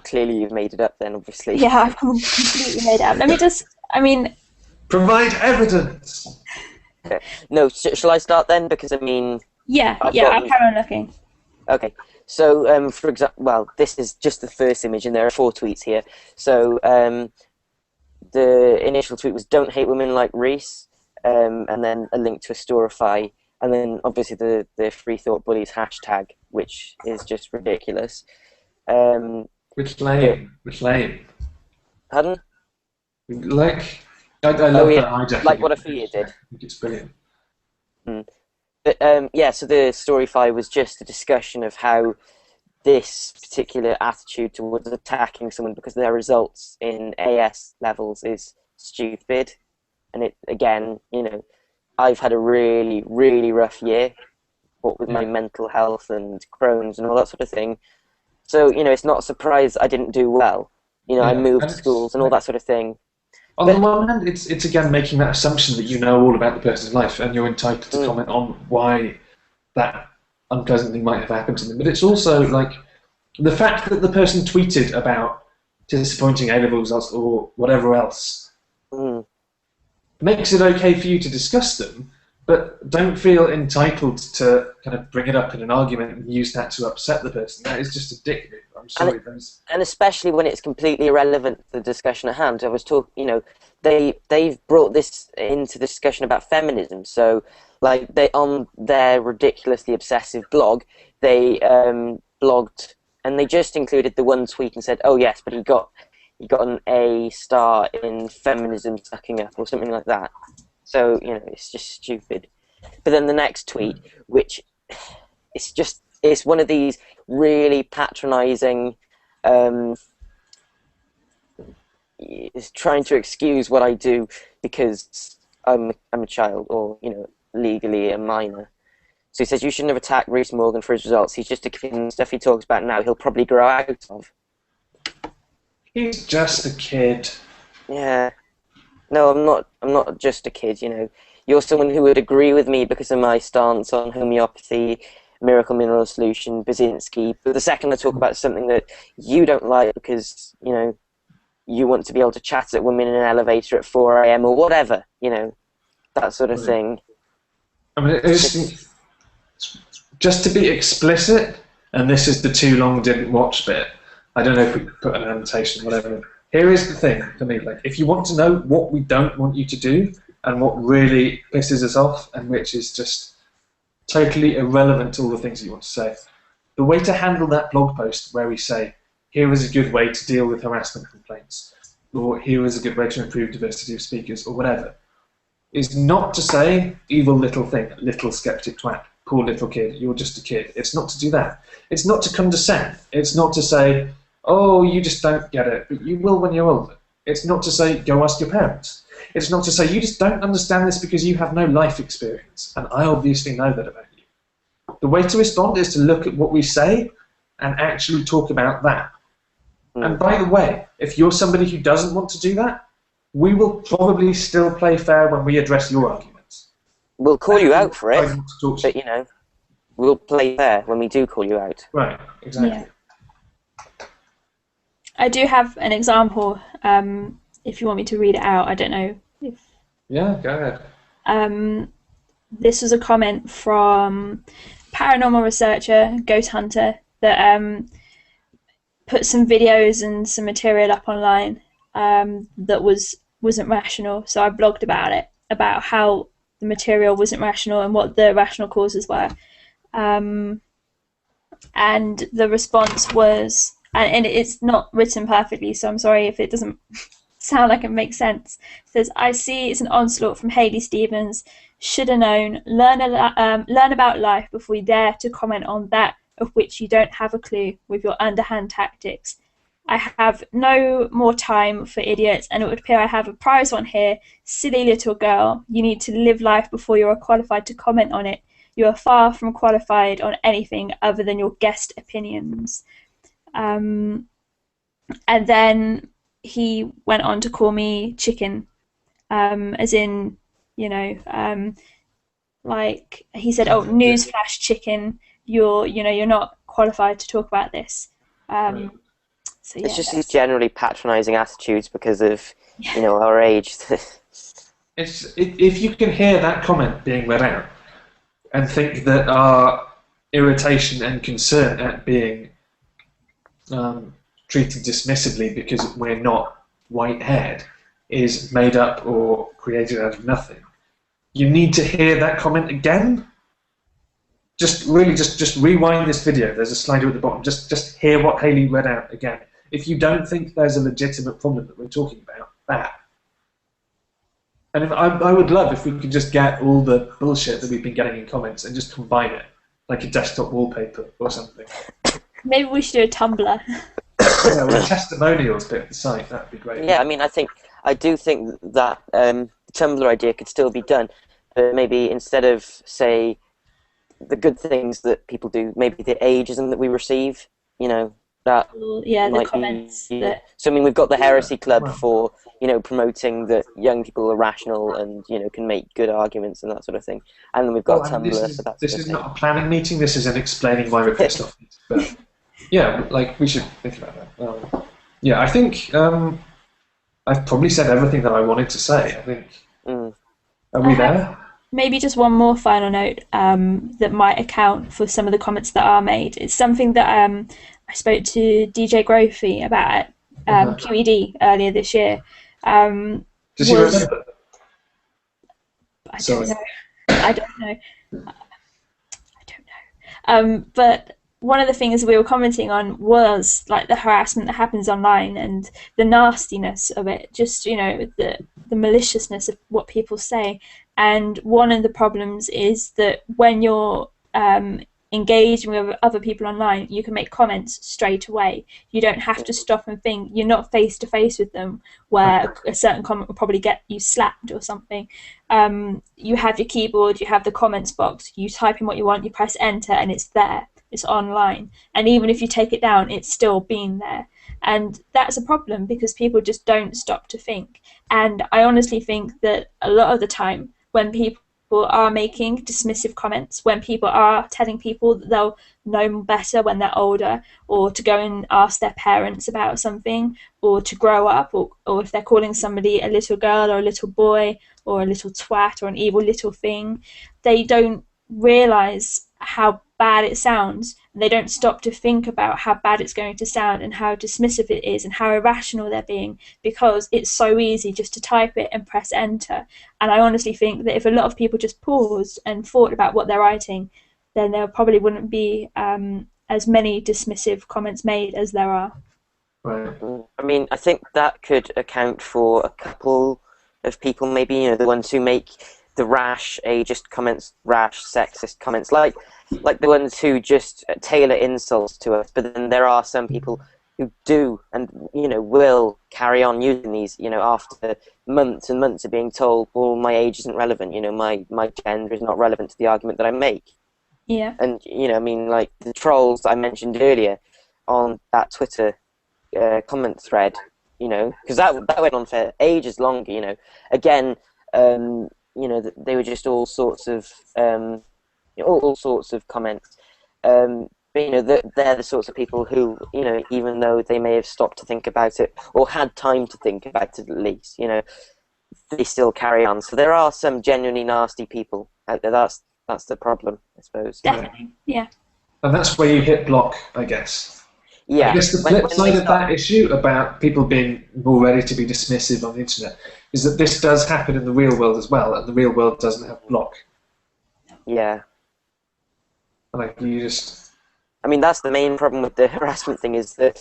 clearly you've made it up then, obviously. Yeah, I've completely made it up. Let me just. I mean, Provide evidence! Okay. No, shall I start then? Because I mean, yeah, I've yeah. got I'll them. carry on looking. Okay. So, for example, well, this is just the first image, and there are 4 tweets here. So, the initial tweet was "Don't hate women like Reese," and then a link to a Storify, and then obviously the Free Thought Bullies hashtag, which is just ridiculous. Which lame. Which lame. Pardon? Like, I Oh love yeah, that hijacking. like what Ophelia did. I think it's brilliant. But yeah, so the Storify was just a discussion of how this particular attitude towards attacking someone because of their results in AS levels is stupid. And it again, I've had a really, really rough year, what with my mental health and Crohn's and all that sort of thing. So, it's not a surprise I didn't do well. I Yeah, moved and schools and all that sort of thing. on the one hand, it's again making that assumption that you know all about the person's life and you're entitled to comment on why that unpleasant thing might have happened to them. But it's also like the fact that the person tweeted about disappointing A-level results or whatever else Mm, makes it okay for you to discuss them, But don't feel entitled to kind of bring it up in an argument and use that to upset the person. That is just a dick move. I'm sorry. And especially when it's completely irrelevant to the discussion at hand. I was talking, they've brought this into the discussion about feminism. So, like, they on their ridiculously obsessive blog, they blogged, and they just included the one tweet and said, "Oh yes, but he got an A star in feminism sucking up," or something like that. So, it's just stupid. But then the next tweet, which it's one of these really patronising, is trying to excuse what I do because I'm a child, or, legally a minor. So he says, "You shouldn't have attacked Reese Morgan for his results. He's just a kid, and stuff he talks about now he'll probably grow out of." He's just a kid. Yeah. No, I'm not just a kid, You're someone who would agree with me because of my stance on homeopathy, miracle mineral solution, Basinski. But the second I talk about something that you don't like because, you want to be able to chat at women in an elevator at 4 a.m. or whatever, that sort of thing. I mean, it's just to be explicit, and this is the too long didn't watch bit. I don't know if we could put an annotation, whatever. Here is the thing for me, like, if you want to know what we don't want you to do and what really pisses us off and which is just totally irrelevant to all the things that you want to say, the way to handle that blog post where we say, here is a good way to deal with harassment complaints, or here is a good way to improve diversity of speakers, or whatever, is not to say, evil little thing, little skeptic twat, poor little kid, you're just a kid. It's not to do that. It's not to condescend. It's not to say, oh, you just don't get it, but you will when you're older. It's not to say, go ask your parents. It's not to say, you just don't understand this because you have no life experience, and I obviously know that about you. The way to respond is to look at what we say and actually talk about that. And by the way, if you're somebody who doesn't want to do that, we will probably still play fair when we address your arguments. We'll call you out for it, but, we'll play fair when we do call you out. Right, exactly. Yeah. I do have an example, if you want me to read it out. I don't know if... Yeah, go ahead. This was a comment from paranormal researcher, Ghost Hunter, that put some videos and some material up online that wasn't rational. So I blogged about it, about how the material wasn't rational and what the rational causes were. And the response was... And it's not written perfectly, so I'm sorry if it doesn't sound like it makes sense. It says, "I see it's an onslaught from Hayley Stevens. Should have known. Learn about life before you dare to comment on that of which you don't have a clue with your underhand tactics. I have no more time for idiots, and it would appear I have a prize on here. Silly little girl. You need to live life before you are qualified to comment on it. You are far from qualified on anything other than your guest opinions." And then he went on to call me chicken, as in, like he said, "Oh, newsflash, chicken! You're not qualified to talk about this." So yeah, it's just these generally patronising attitudes because of our age. If you can hear that comment being read out and think that our irritation and concern at being treated dismissively because we're not white-haired is made up or created out of nothing, you need to hear that comment again. Just rewind this video. There's a slider at the bottom. Just hear what Hayley read out again. If you don't think there's a legitimate problem that we're talking about, that. And if I would love if we could just get all the bullshit that we've been getting in comments and just combine it, like a desktop wallpaper or something. Maybe we should do a Tumblr. Yeah, with testimonials bit of the site, that'd be great. Yeah, I do think that the Tumblr idea could still be done, but maybe instead of, say, the good things that people do, maybe the ageism that we receive, that the comments. So we've got the Heresy Club for promoting that young people are rational and can make good arguments and that sort of thing, and then we've got Tumblr for that. This is not a planning meeting. This is an explaining why we're pissed off. But yeah, we should think about that. Yeah, I think I've probably said everything that I wanted to say. I think. Are we there? maybe just one more final note that might account for some of the comments that are made. It's something that I spoke to DJ Grothy about at QED earlier this year. Does he remember? I don't know. I don't know. But one of the things we were commenting on was like the harassment that happens online and the nastiness of it, just, the maliciousness of what people say. And one of the problems is that when you're engaging with other people online, you can make comments straight away. You don't have to stop and think. You're not face to face with them, where a certain comment will probably get you slapped or something. You have your keyboard, you have the comments box, you type in what you want, you press enter, and it's there. It's online. And even if you take it down, it's still been there. And that's a problem because people just don't stop to think. And I honestly think that a lot of the time when people are making dismissive comments, when people are telling people that they'll know better when they're older, or to go and ask their parents about something, or to grow up, or if they're calling somebody a little girl or a little boy or a little twat or an evil little thing, they don't realise how bad it sounds, and they don't stop to think about how bad it's going to sound and how dismissive it is and how irrational they're being, because it's so easy just to type it and press enter. And I honestly think that if a lot of people just paused and thought about what they're writing, then there probably wouldn't be as many dismissive comments made as there are. Right. I mean, I think that could account for a couple of people, maybe, the ones who make the rash ageist comments, rash sexist comments, like the ones who just tailor insults to us. But then there are some people who do and will carry on using these, after months and months of being told, well, my age isn't relevant, my gender is not relevant to the argument that I make. Yeah. And I mean, like the trolls I mentioned earlier on that Twitter comment thread, because that went on for ages longer. Again, they were just all sorts of all sorts of comments. But they're the sorts of people who, even though they may have stopped to think about it or had time to think about it at least, they still carry on. So there are some genuinely nasty people out there. That's the problem, I suppose. Definitely, yeah. And that's where you hit block, I guess. Yeah. I guess the flip side of that issue about people being more ready to be dismissive on the internet is that this does happen in the real world as well, and the real world doesn't have block. Yeah. Like you just... I mean, that's the main problem with the harassment thing, is that,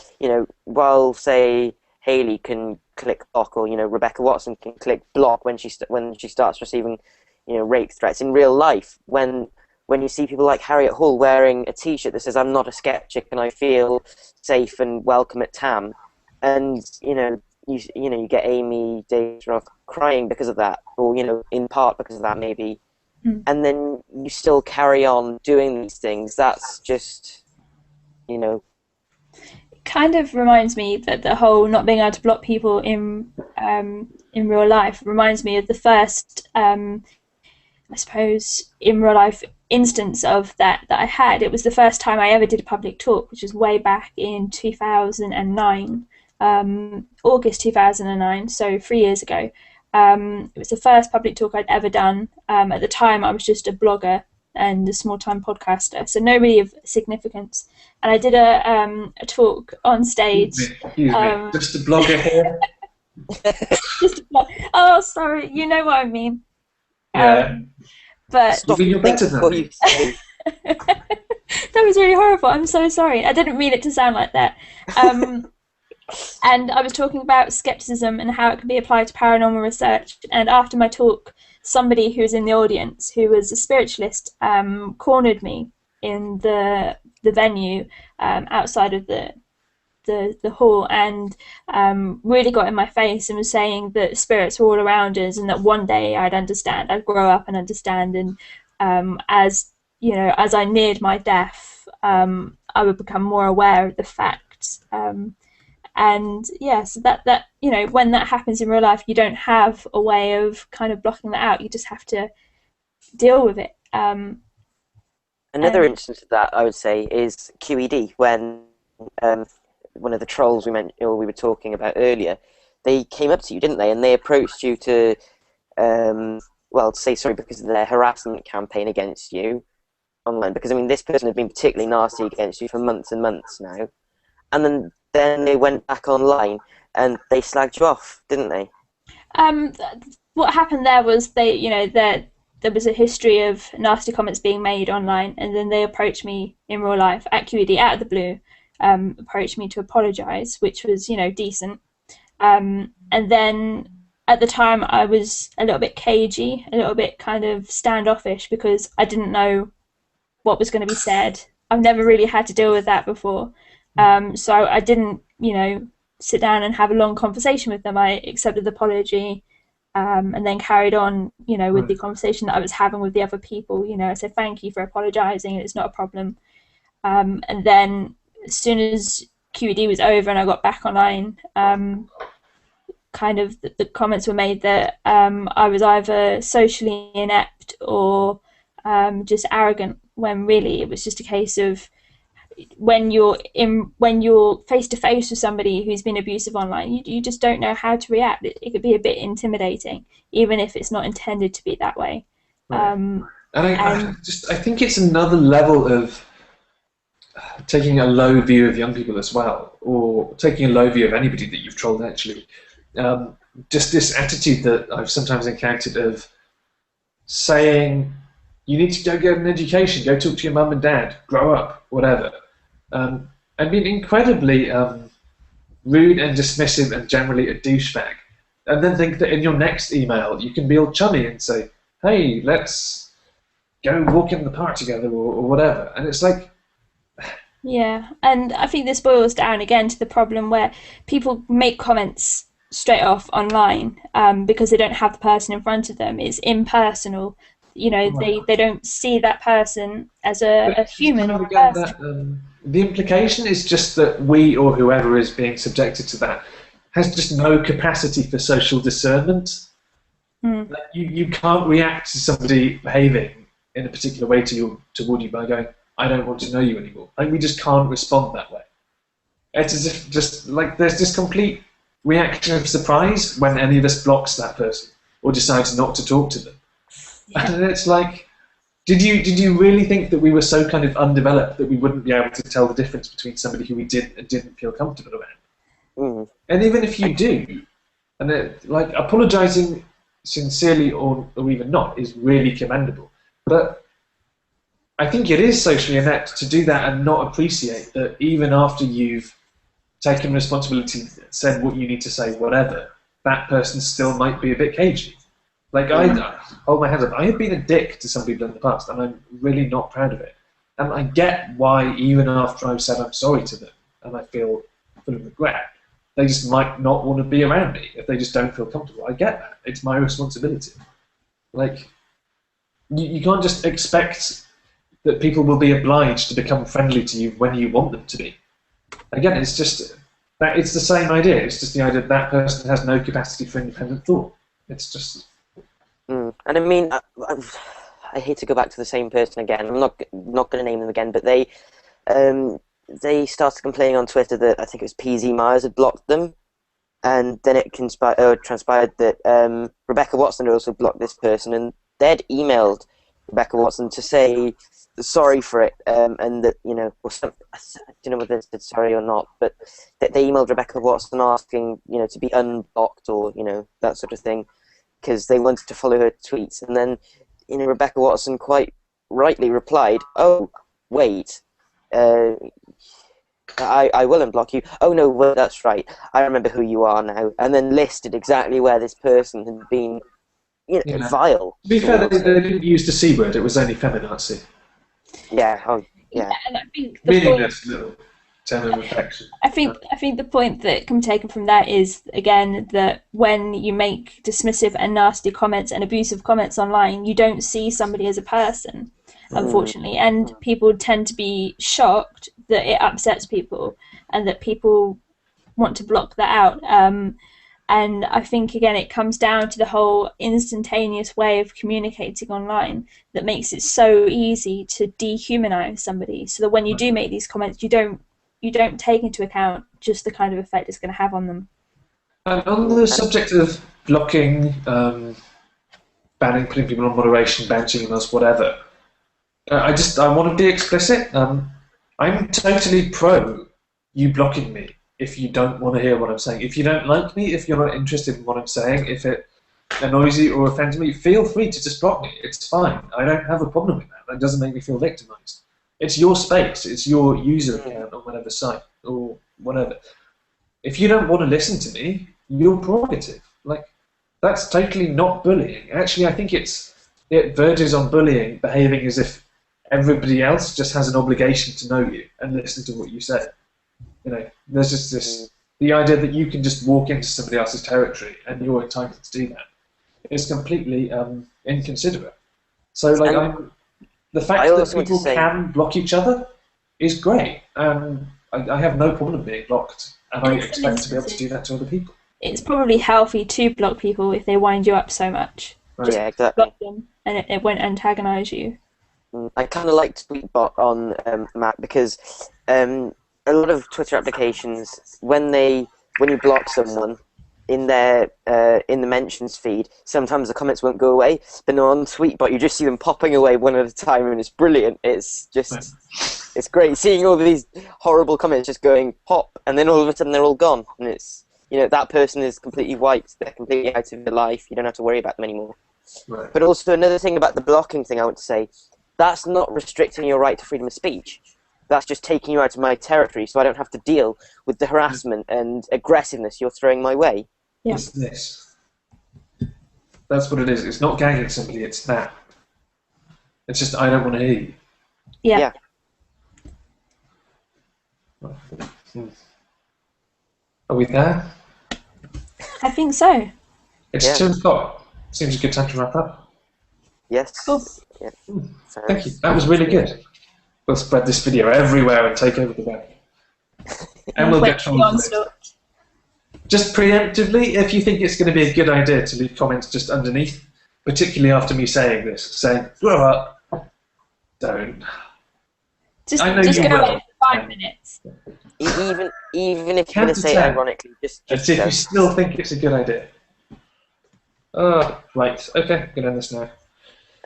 while, say, Hayley can click block, or, Rebecca Watson can click block when she starts receiving, rape threats in real life, when you see people like Harriet Hall wearing a T-shirt that says, "I'm not a skeptic and I feel safe and welcome at TAM," and, you get Amy Davis Roth crying because of that, or, in part because of that, maybe, and then you still carry on doing these things. That's just... It kind of reminds me that the whole not being able to block people in real life reminds me of the first, I suppose, in real life instance of that I had. It was the first time I ever did a public talk, which was way back in 2009, August 2009, so 3 years ago. It was the first public talk I'd ever done. At the time, I was just a blogger and a small-time podcaster, so nobody of significance. And I did a talk on stage. Excuse me. Just a blogger here. Just a blog. Oh, sorry, you know what I mean. Yeah. But you're better than me. That was really horrible. I'm so sorry. I didn't mean it to sound like that. And I was talking about skepticism and how it can be applied to paranormal research. And after my talk, somebody who was in the audience, who was a spiritualist, cornered me in the venue outside of the hall, and really got in my face and was saying that spirits were all around us and that one day I'd grow up and understand, and as I neared my death, I would become more aware of the facts. And yes, that when that happens in real life, you don't have a way of kind of blocking that out. You just have to deal with it. Another instance of that, I would say, is QED, when one of the trolls we were talking about earlier, they came up to you, didn't they? And they approached you to well, to say sorry because of their harassment campaign against you online. Because, I mean, this person had been particularly nasty against you for months and months now. And then they went back online and they slagged you off, didn't they? What happened there was there was a history of nasty comments being made online, and then they approached me in real life at QED out of the blue, approached me to apologise, which was decent. And then at the time I was a little bit cagey, a little bit kind of standoffish because I didn't know what was going to be said. I've never really had to deal with that before. So I didn't, sit down and have a long conversation with them. I accepted the apology and then carried on, with the conversation that I was having with the other people. I said, thank you for apologising, it's not a problem. And then as soon as QED was over and I got back online, kind of the comments were made that I was either socially inept or just arrogant, when really it was just a case of when you're face to face with somebody who's been abusive online, you just don't know how to react. It could be a bit intimidating, even if it's not intended to be that way. Right. And I think it's another level of taking a low view of young people as well, or taking a low view of anybody that you've trolled actually. Just this attitude that I've sometimes encountered of saying, you need to go get an education, go talk to your mum and dad, grow up, whatever. And being incredibly rude and dismissive and generally a douchebag. And then think that in your next email you can be all chummy and say, hey, let's go walk in the park together or whatever. And it's like... Yeah, and I think this boils down again to the problem where people make comments straight off online because they don't have the person in front of them. It's impersonal. They don't see that person as a human or a person. The implication is just that we or whoever is being subjected to that has just no capacity for social discernment. Like you can't react to somebody behaving in a particular way toward you by going, I don't want to know you anymore. Like, we just can't respond that way. It's as if just like there's this complete reaction of surprise when any of us blocks that person or decides not to talk to them. Yeah. And it's like, did you really think that we were so kind of undeveloped that we wouldn't be able to tell the difference between somebody who we did and didn't feel comfortable around? And even if you do, and apologising sincerely or even not is really commendable, but I think it is socially inept to do that and not appreciate that even after you've taken responsibility, said what you need to say, whatever, that person still might be a bit cagey. Like, I hold my hands up. I have been a dick to some people in the past, and I'm really not proud of it. And I get why, even after I've said I'm sorry to them, and I feel full of regret, they just might not want to be around me if they just don't feel comfortable. I get that. It's my responsibility. Like, you can't just expect that people will be obliged to become friendly to you when you want them to be. Again, it's just that it's the same idea. It's just the idea that person has no capacity for independent thought. It's just... And I mean, I hate to go back to the same person again. I'm not going to name them again, but they started complaining on Twitter that I think it was PZ Myers had blocked them, and then it transpired that Rebecca Watson had also blocked this person, and they'd emailed Rebecca Watson to say sorry for it, and that I don't know whether they said sorry or not, but that they emailed Rebecca Watson asking to be unblocked or that sort of thing, because they wanted to follow her tweets. And then Rebecca Watson quite rightly replied, oh wait, I will unblock you. Oh no, well, that's right, I remember who you are now, and then listed exactly where this person had been vile. To be fair, they didn't use the C word, it was only feminazi. Yeah, and I think meaningless little term of affection. I think the point that can be taken from that is, again, that when you make dismissive and nasty comments and abusive comments online, you don't see somebody as a person, unfortunately, and people tend to be shocked that it upsets people and that people want to block that out. And I think, again, it comes down to the whole instantaneous way of communicating online that makes it so easy to dehumanize somebody, so that when you do make these comments, you don't take into account just the kind of effect it's going to have on them. And on the subject of blocking putting people on moderation, banishing us, whatever. I want to be explicit. I'm totally pro you blocking me if you don't want to hear what I'm saying. If you don't like me, if you're not interested in what I'm saying, if it annoys you or offends me, feel free to just block me. It's fine. I don't have a problem with that. That doesn't make me feel victimized. It's your space. It's your user account on whatever site or whatever. If you don't want to listen to me, your prerogative. Like, that's totally not bullying. Actually, I think it verges on bullying, behaving as if everybody else just has an obligation to know you and listen to what you say. You know, there's just the idea that you can just walk into somebody else's territory and you're entitled to do that is completely inconsiderate. So, like, the fact that people can block each other is great. I have no problem being blocked, and I expect to be able to do that to other people. It's probably healthy to block people if they wind you up so much. Right. Yeah, exactly. Block them, and it won't antagonise you. I kind of like Tweetbot on Mac because a lot of Twitter applications, when you block someone in their in the mentions feed, sometimes the comments won't go away. But no, on Tweetbot, you just see them popping away one at a time, and it's brilliant. It's just it's great seeing all of these horrible comments just going pop, and then all of a sudden they're all gone, and it's, you know, that person is completely wiped. They're completely out of your life. You don't have to worry about them anymore. Right. But also another thing about the blocking thing, I want to say, that's not restricting your right to freedom of speech. That's just taking you out of my territory, so I don't have to deal with the harassment and aggressiveness you're throwing my way. Yeah. It's this. That's what it is. It's not gagging somebody, it's that. It's just, I don't want to hear you. Yeah. Are we there? I think so. It's 2 o'clock. Seems a good time to wrap up. Yes. Cool. Yeah. Thank you. That was really good. We'll spread this video everywhere and take over the web. And we'll get trolls. Just preemptively, if you think it's going to be a good idea to leave comments just underneath, particularly after me saying this, saying, grow up, don't. Just I know go you will. away for 5 minutes. Even if you're going to Count to say 10. ironically, just As if you still think it's a good idea. Right, okay, I'm going to end this now.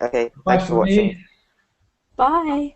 Okay, Bye thanks for from watching. me. Bye.